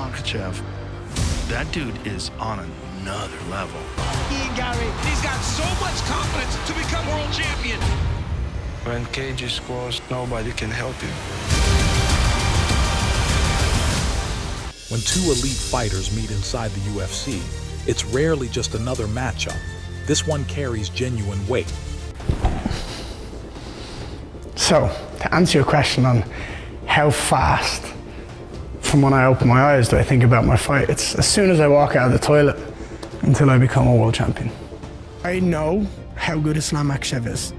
Makhachev, that dude is on another level. Ian Garry, he's got so much confidence to become world champion. When cage is closed, nobody can help you. When two elite fighters meet inside the UFC, it's rarely just another matchup. This one carries genuine weight. So, to answer your question on how fast from when I open my eyes do I think about my fight, it's as soon as I walk out of the toilet until I become a world champion. I know how good Islam Makhachev is.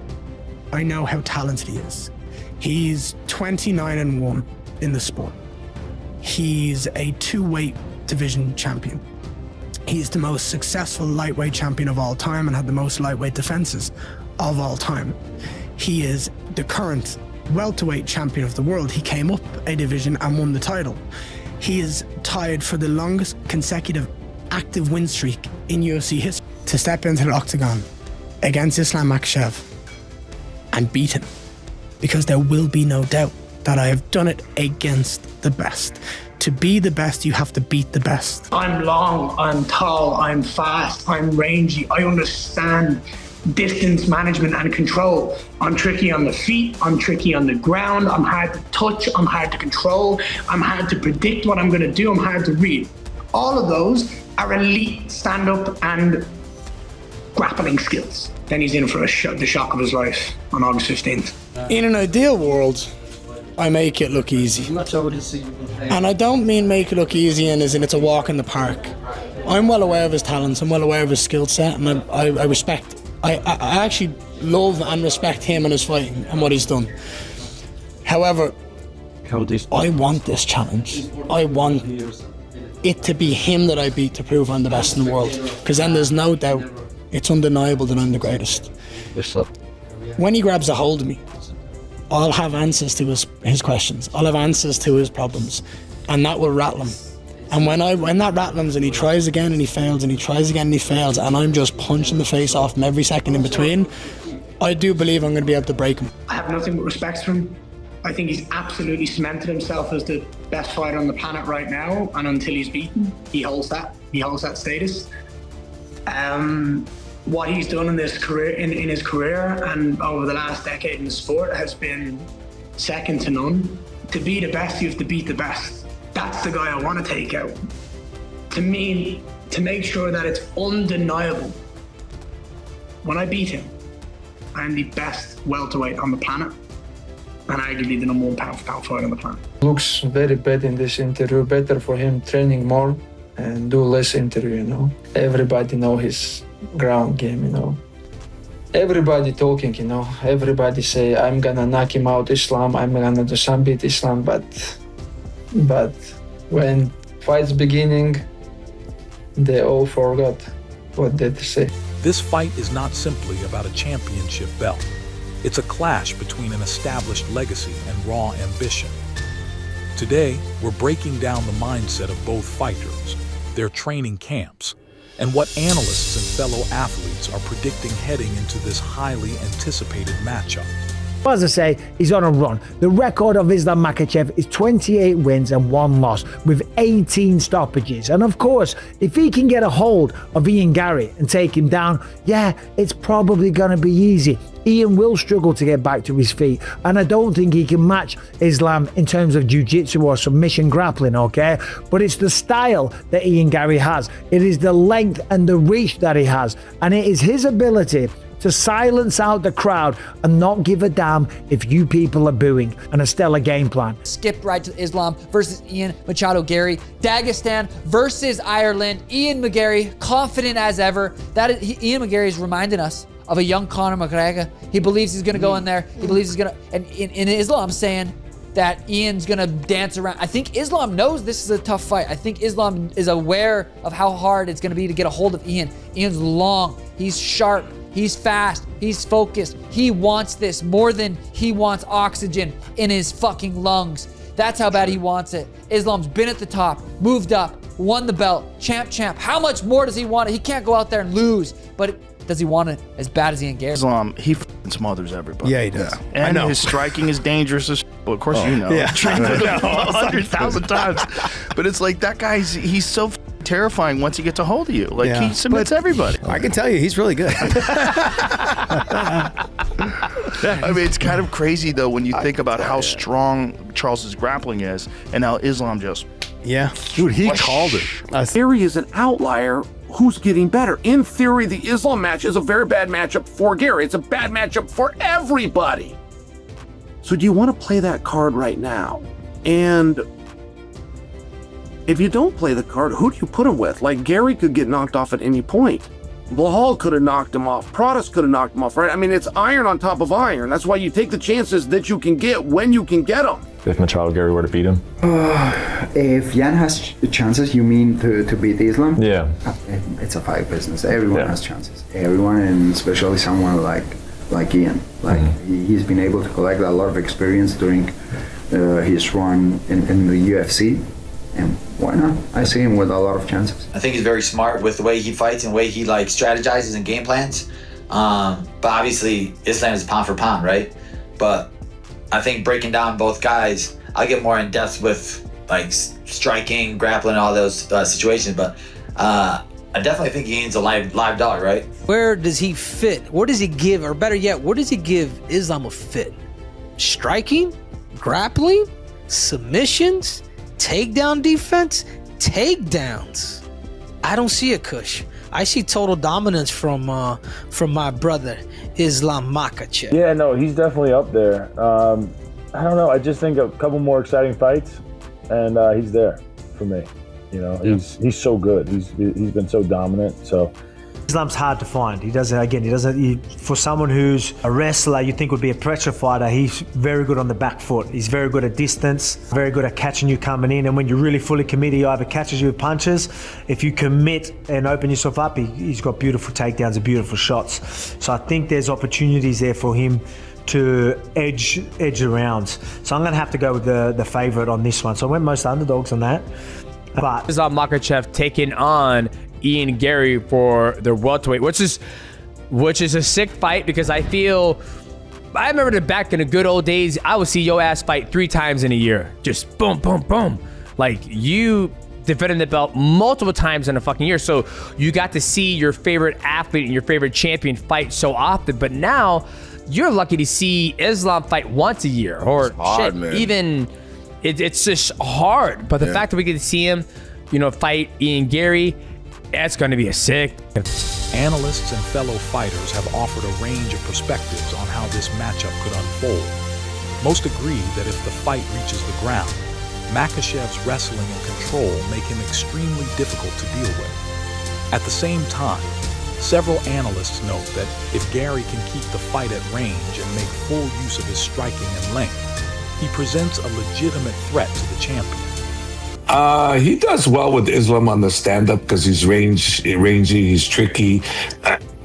I know how talented he is. He's 29-1 in the sport. He's a two-weight division champion. He's the most successful lightweight champion of all time and had the most lightweight defenses of all time. He is the current welterweight champion of the world. He came up a division and won the title. He is tied for the longest consecutive active win streak in UFC history. To step into the octagon against Islam Makhachev and beat him, because there will be no doubt that I have done it against the best. To be the best, you have to beat the best. I'm long, I'm tall, I'm fast, I'm rangy, I understand distance management and control. I'm tricky on the feet, I'm tricky on the ground, I'm hard to touch, I'm hard to control, I'm hard to predict what I'm gonna do, I'm hard to read. All of those are elite stand-up and grappling skills. Then he's in for the shock of his life on August 15th. In an ideal world, I make it look easy. And I don't mean make it look easy and as in it's a walk in the park. I'm well aware of his talents, I'm well aware of his skill set, and I respect, I actually love and respect him and his fighting and what he's done. However, I want this challenge. I want it to be him that I beat to prove I'm the best in the world. Because then there's no doubt, it's undeniable that I'm the greatest. When he grabs a hold of me, I'll have answers to his questions. I'll have answers to his problems, and that will rattle him. And when that rattles and he tries again and he fails and he tries again and he fails, and I'm just punching the face off him every second in between, I do believe I'm going to be able to break him. I have nothing but respect for him. I think he's absolutely cemented himself as the best fighter on the planet right now, and until he's beaten, he holds that status. What he's done in his career and over the last decade in the sport has been second to none. To be the best, you have to beat the best. That's the guy I want to take out. To me, to make sure that it's undeniable, when I beat him, I am the best welterweight on the planet, and arguably the #1 pound-for-pound fighter on the planet. Looks very bad in this interview. Better for him training more and do less interview, you know. Everybody know his ground game, you know. Everybody talking, you know. Everybody say, I'm gonna knock him out, Islam, I'm gonna do some beat Islam, but when fight's beginning, they all forgot what they say. This fight is not simply about a championship belt. It's a clash between an established legacy and raw ambition. Today, we're breaking down the mindset of both fighters, their training camps, and what analysts and fellow athletes are predicting heading into this highly anticipated matchup. As I say, he's on a run. The record of Islam Makhachev is 28 wins and 1 loss with 18 stoppages. And of course, if he can get a hold of Ian Garry and take him down, yeah, it's probably going to be easy. Ian will struggle to get back to his feet, and I don't think he can match Islam in terms of jiu-jitsu or submission grappling, okay? But it's the style that Ian Garry has. It is the length and the reach that he has, and it is his ability to silence out the crowd and not give a damn if you people are booing, and a stellar game plan. Skip right to Islam versus Ian Machado Garry. Dagestan versus Ireland. Ian McGarry, confident as ever. Ian McGarry is reminding us of a young Conor McGregor. He believes he's gonna go in there. He believes he's gonna, and in Islam saying that Ian's gonna dance around. I think Islam knows this is a tough fight. I think Islam is aware of how hard it's gonna be to get a hold of Ian. Ian's long, he's sharp, he's fast, he's focused. He wants this more than he wants oxygen in his fucking lungs. That's how bad he wants it. Islam's been at the top, moved up, won the belt, champ. How much more does he want it? He can't go out there and lose, but does he want it as bad as Ian Garry? Islam, he smothers everybody. Yeah, he does. And I know. his striking is dangerous as well, of course you know. Yeah. Trained with him 100,000 times. But it's like that guy's, he's so terrifying once he gets a hold of you. Like Yeah. he submits everybody. I can tell you, he's really good. I mean, it's kind of crazy though when you think about how strong Charles's grappling is and how Islam just. Yeah. Dude, he called it. Garry is an outlier who's getting better. In theory, the Islam match is a very bad matchup for Garry. It's a bad matchup for everybody. So do you want to play that card right now? And if you don't play the card, who do you put him with? Like, Garry could get knocked off at any point. Blahal could have knocked him off. Pradas could have knocked him off, right? I mean, it's iron on top of iron. That's why you take the chances that you can get when you can get them. If Machado Garry were to beat him? If Jan has chances, you mean to beat Islam? Yeah. It's a fight business. Everyone has chances. Everyone, and especially someone like Ian. He's been able to collect a lot of experience during his run in the UFC. And why not? I see him with a lot of chances. I think he's very smart with the way he fights and the way he like strategizes and game plans. But obviously, Islam is pound for pound, right? But I think breaking down both guys, I'll get more in depth with like striking, grappling, all those situations. But I definitely think Ian's a live dog, right? Where does he fit? Where does he give, or better yet, where does he give Islam a fit? Striking, grappling, submissions, takedown defense, takedowns. I don't see a Kush. I see total dominance from my brother Islam Makhachev. Yeah, no, he's definitely up there. I don't know. I just think a couple more exciting fights, and he's there for me. You know, he's so good. He's been so dominant. So. Islam's hard to find. He doesn't. For someone who's a wrestler, you think would be a pressure fighter, he's very good on the back foot. He's very good at distance, very good at catching you coming in. And when you're really fully committed, he either catches you with punches. If you commit and open yourself up, he's got beautiful takedowns and beautiful shots. So I think there's opportunities there for him to edge around. So I'm going to have to go with the favorite on this one. So I went most underdogs on that. But Islam Makhachev taking on Ian Garry for the welterweight, which is a sick fight because I remember back in the good old days, I would see your ass fight 3 times in a year. Just boom, boom, boom. Like you defending the belt multiple times in a fucking year. So you got to see your favorite athlete and your favorite champion fight so often. But now you're lucky to see Islam fight once a year or it's hard, man. Even it's just hard. But the fact that we get to see him, fight Ian Garry, that's going to be a sick. Analysts and fellow fighters have offered a range of perspectives on how this matchup could unfold. Most agree that if the fight reaches the ground, Makhachev's wrestling and control make him extremely difficult to deal with. At the same time, several analysts note that if Garry can keep the fight at range and make full use of his striking and length, he presents a legitimate threat to the champion. He does well with Islam on the stand-up because he's rangy, he's tricky,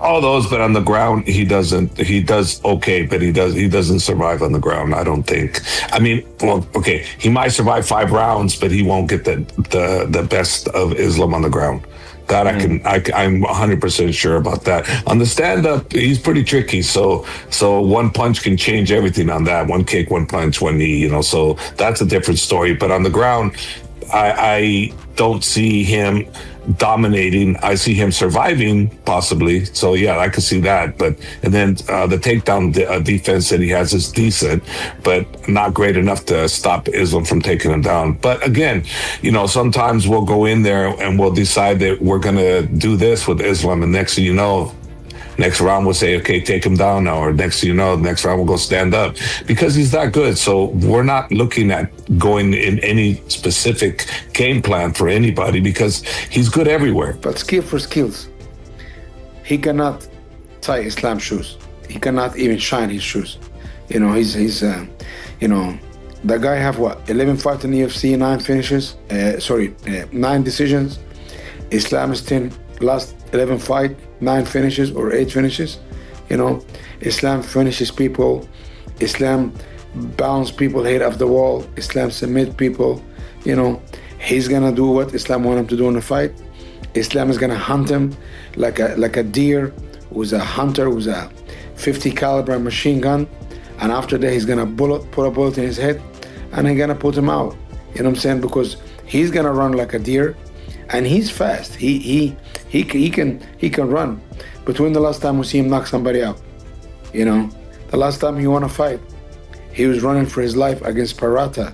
all those. But on the ground, he doesn't. He does okay, but he doesn't survive on the ground. I don't think. I mean, well, okay, he might survive 5 rounds, but he won't get the best of Islam on the ground. That I'm 100% sure about that. On the stand-up, he's pretty tricky. So one punch can change everything on that. One kick, one punch, one knee. So that's a different story. But on the ground, I don't see him dominating. I see him surviving, possibly. So yeah, I could see that. And then the takedown defense that he has is decent, but not great enough to stop Islam from taking him down. But again, sometimes we'll go in there and we'll decide that we're gonna do this with Islam, and next thing you know, next round we'll say, okay, take him down now, or next round we'll go stand up, because he's that good. So we're not looking at going in any specific game plan for anybody because he's good everywhere. But skill for skills, he cannot tie Islam's shoes. He cannot even shine his shoes. He's the guy have 11 fights in the UFC, 9 finishes. 9 decisions. Islam's 10 last 11 fight, 9 finishes or 8 finishes. Islam finishes people. Islam bounce people head off the wall. Islam submit people. He's gonna do what Islam want him to do in the fight. Islam is gonna hunt him like a deer, who's a hunter, who's a 50 caliber machine gun, and after that he's gonna put a bullet in his head, and he's gonna put him out. You know what I'm saying? Because he's gonna run like a deer, and he's fast. He can run. But when the last time we see him knock somebody out? You know, the last time he won a fight, he was running for his life against Parata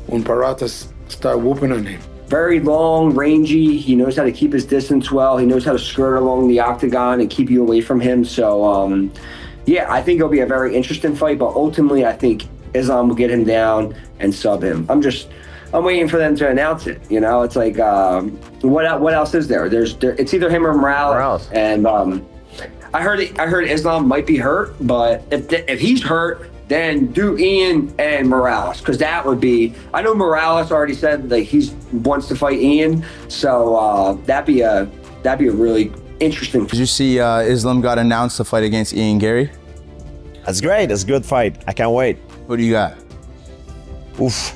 when Parata started whooping on him. Very long, rangy. He knows how to keep his distance well. He knows how to skirt along the octagon and keep you away from him. So, yeah, I think it'll be a very interesting fight. But ultimately, I think Islam will get him down and sub him. I'm waiting for them to announce it. You know, it's like, what else is there? It's either him or Morales. And I heard Islam might be hurt, but if he's hurt, then do Ian and Morales, because that would be. I know Morales already said that he wants to fight Ian, so that'd be a really interesting. Did you see Islam got announced to fight against Ian Garry? That's great. That's a good fight. I can't wait. Who do you got? Oof.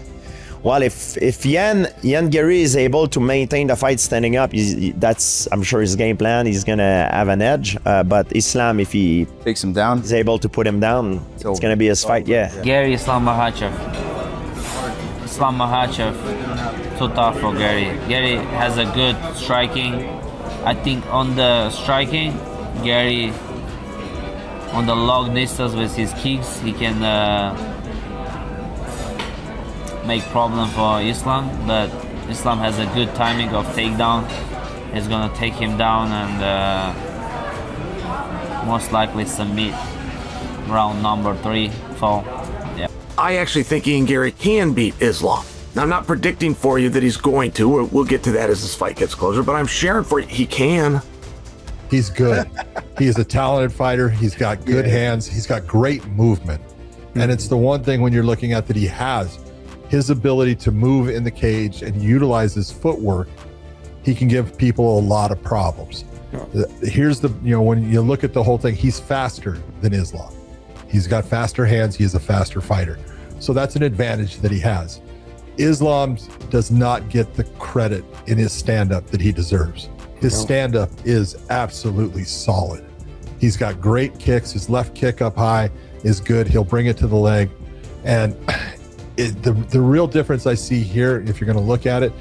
Well, if Ian Garry is able to maintain the fight standing up, that's, I'm sure, his game plan. He's gonna have an edge. But Islam, if he takes him down, is able to put him down, it's gonna be his fight. Yeah. Garry, Islam Makhachev. Islam Makhachev, too tough for Garry. Garry has a good striking. I think on the striking, Garry, on the long distance with his kicks, he can make problem for Islam, but Islam has a good timing of takedown. He's gonna take him down and most likely submit round number 3. So, yeah. I actually think Ian Garry can beat Islam. Now, I'm not predicting for you that he's going to. We'll get to that as this fight gets closer, but I'm sharing for you he can. He's good. He is a talented fighter. He's got good hands. He's got great movement. And it's the one thing when you're looking at that he has. His ability to move in the cage and utilize his footwork, he can give people a lot of problems. Here's the, when you look at the whole thing, he's faster than Islam. He's got faster hands. He is a faster fighter. So that's an advantage that he has. Islam does not get the credit in his stand-up that he deserves. His stand-up is absolutely solid. He's got great kicks. His left kick up high is good. He'll bring it to the leg. And the real difference I see here, if you're going to look at it,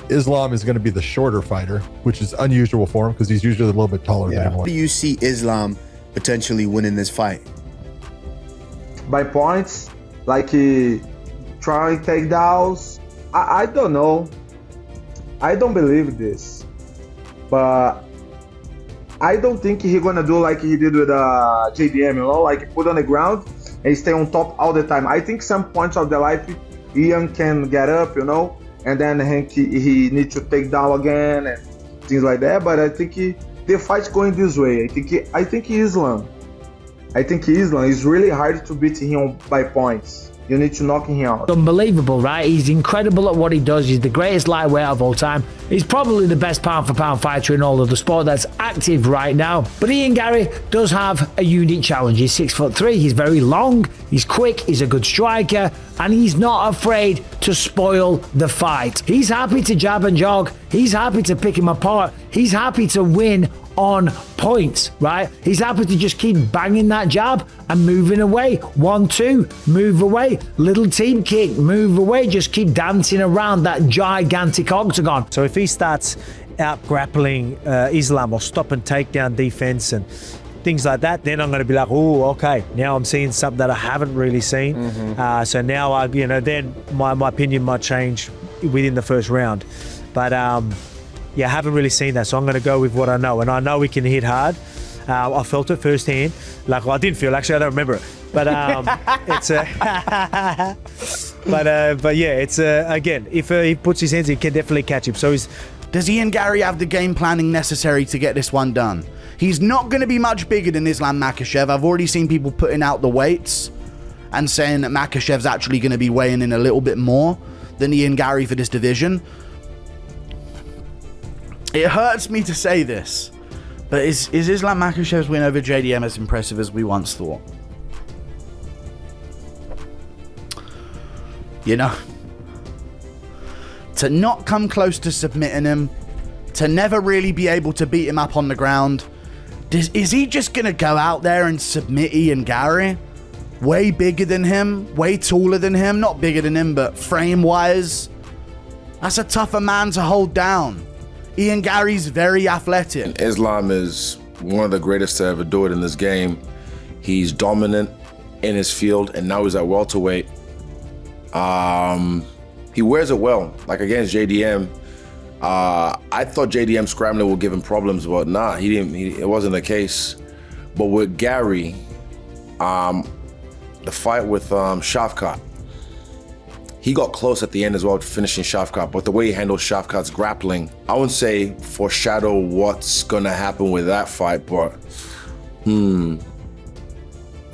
Islam is going to be the shorter fighter, which is unusual for him because he's usually a little bit taller than him. How do you see Islam potentially winning this fight? By points, like trying takedowns. I don't know. I don't believe this, but I don't think he's gonna do like he did with JDM, like put on the ground and stay on top all the time. I think some points of the life, Ian can get up, and then he needs to take down again and things like that. But I think the fight's going this way. I think Islam is really hard to beat him by points. You need to knock him out. Unbelievable, right? He's incredible at what he does. He's the greatest lightweight of all time. He's probably the best pound-for-pound fighter in all of the sport that's active right now. But Ian Garry does have a unique challenge. He's 6'3". He's very long. He's quick. He's a good striker. And he's not afraid to spoil the fight. He's happy to jab and jog. He's happy to pick him apart. He's happy to win on points, right? He's happy to just keep banging that jab and moving away. 1-2, move away. Little team kick, move away. Just keep dancing around that gigantic octagon. So if he starts out grappling Islam or stop and takedown defense and things like that, then I'm going to be like, oh, okay, now I'm seeing something that I haven't really seen. So now then my opinion might change within the first round. But yeah, I haven't really seen that, so I'm going to go with what I know. And I know he can hit hard. I felt it firsthand. Like, well, I didn't feel, actually, I don't remember it. But it's but yeah, it's again, if he puts his hands, he can definitely catch him. So does Ian Garry have the game planning necessary to get this one done? He's not going to be much bigger than Islam Makhachev. I've already seen people putting out the weights and saying that Makhachev's actually going to be weighing in a little bit more than Ian Garry for this division. It hurts me to say this, but is Islam Makhachev's win over JDM as impressive as we once thought? To not come close to submitting him, to never really be able to beat him up on the ground, Is he just going to go out there and submit Ian Garry? Way bigger than him, way taller than him, not bigger than him, but frame-wise. That's a tougher man to hold down. Ian Garry's very athletic. Islam is one of the greatest to ever do it in this game. He's dominant in his field, and now he's at welterweight. He wears it well, like against JDM. I thought JDM scrambling would give him problems, but nah, he didn't. It wasn't the case. But with Garry, the fight with Shavkat, he got close at the end as well to finishing Shavkat, but the way he handled Shavkat's grappling, I wouldn't say foreshadow what's gonna happen with that fight, but I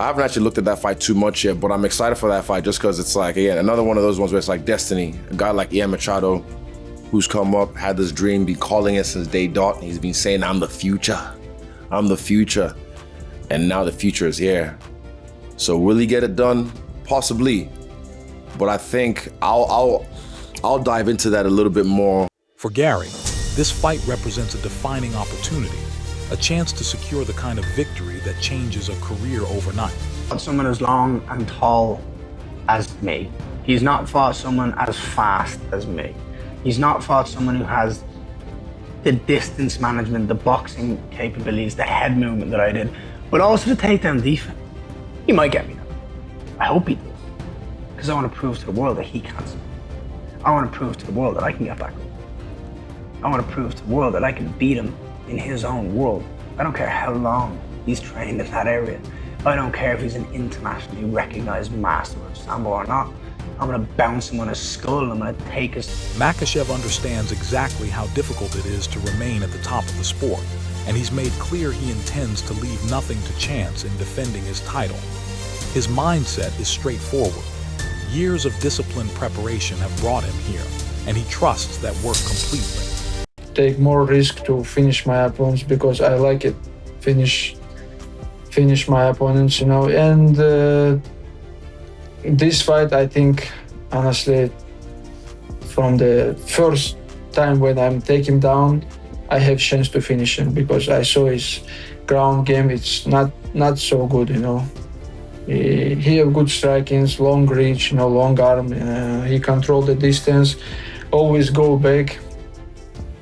haven't actually looked at that fight too much yet, but I'm excited for that fight just because it's like, again, another one of those ones where it's like destiny. A guy like Ian Machado, who's come up, had this dream, been calling it since day dot. He's been saying, I'm the future. I'm the future. And now the future is here. So will he get it done? Possibly. But I think I'll dive into that a little bit more. For Garry, this fight represents a defining opportunity, a chance to secure the kind of victory that changes a career overnight. Someone as long and tall as me. He's not fought someone as fast as me. He's not fought someone who has the distance management, the boxing capabilities, the head movement that I did, but also the takedown defense. He might get me though. I hope he does. Because I want to prove to the world that he can. I want to prove to the world that I can get back. I want to prove to the world that I can beat him in his own world. I don't care how long he's trained in that area. I don't care if he's an internationally recognized master of Sambo or not. I'm gonna bounce him on his skull and I'm gonna take his... Makhachev understands exactly how difficult it is to remain at the top of the sport, and he's made clear he intends to leave nothing to chance in defending his title. His mindset is straightforward. Years of disciplined preparation have brought him here, and he trusts that work completely. Take more risk to finish my opponents because I like it. Finish my opponents, you know. And this fight, I think, honestly, from the first time when I'm taking him down, I have chance to finish him because I saw his ground game. It's not so good, you know. He have good strikings, long reach, you know, long arm. He control the distance, always go back.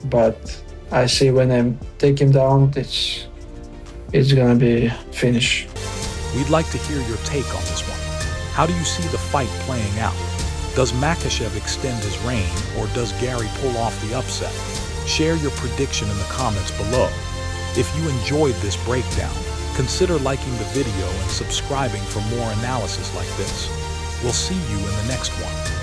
But I see when I take him down, it's gonna be finish. We'd like to hear your take on this one. How do you see the fight playing out? Does Makhachev extend his reign, or does Garry pull off the upset? Share your prediction in the comments below. If you enjoyed this breakdown, consider liking the video and subscribing for more analysis like this. We'll see you in the next one.